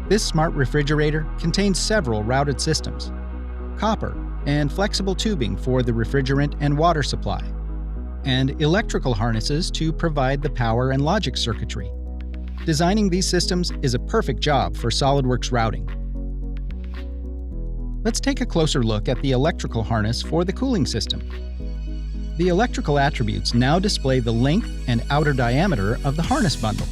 This smart refrigerator contains several routed systems, copper and flexible tubing for the refrigerant and water supply, and electrical harnesses to provide the power and logic circuitry. Designing these systems is a perfect job for Solidworks routing. Let's take a closer look at the electrical harness for the cooling system. The electrical attributes now display the length and outer diameter of the harness bundle,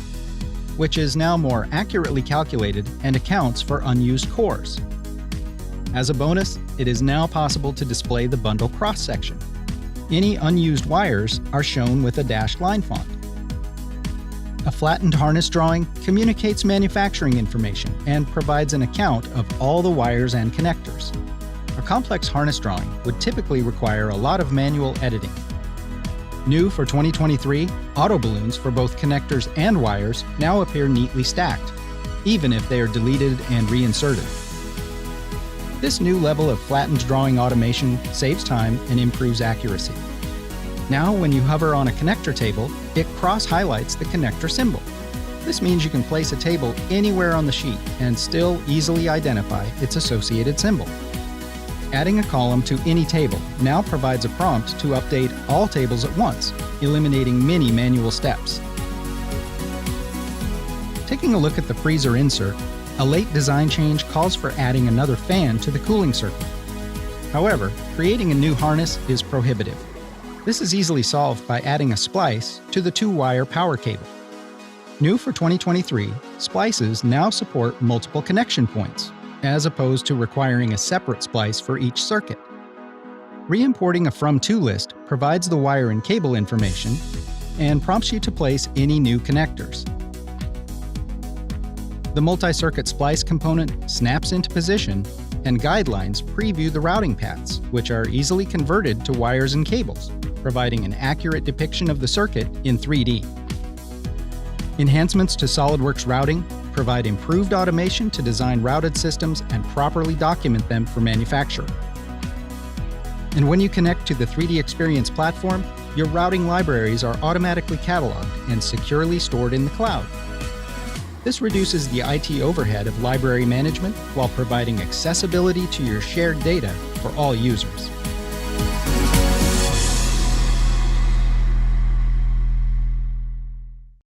which is now more accurately calculated and accounts for unused cores. As a bonus, it is now possible to display the bundle cross-section. Any unused wires are shown with a dashed line font. A flattened harness drawing communicates manufacturing information and provides an account of all the wires and connectors. A complex harness drawing would typically require a lot of manual editing. New for 2023, auto balloons for both connectors and wires now appear neatly stacked, even if they are deleted and reinserted. This new level of flattened drawing automation saves time and improves accuracy. Now, when you hover on a connector table, it cross-highlights the connector symbol. This means you can place a table anywhere on the sheet and still easily identify its associated symbol. Adding a column to any table now provides a prompt to update all tables at once, eliminating many manual steps. Taking a look at the freezer insert, a late design change calls for adding another fan to the cooling circuit. However, creating a new harness is prohibitive. This is easily solved by adding a splice to the 2-wire power cable. New for 2023, splices now support multiple connection points, as opposed to requiring a separate splice for each circuit. Re-importing a from-to list provides the wire and cable information and prompts you to place any new connectors. The multi-circuit splice component snaps into position, and guidelines preview the routing paths, which are easily converted to wires and cables, providing an accurate depiction of the circuit in 3D. Enhancements to SolidWorks routing provide improved automation to design routed systems and properly document them for manufacture. And when you connect to the 3D Experience platform, your routing libraries are automatically cataloged and securely stored in the cloud. This reduces the IT overhead of library management while providing accessibility to your shared data for all users.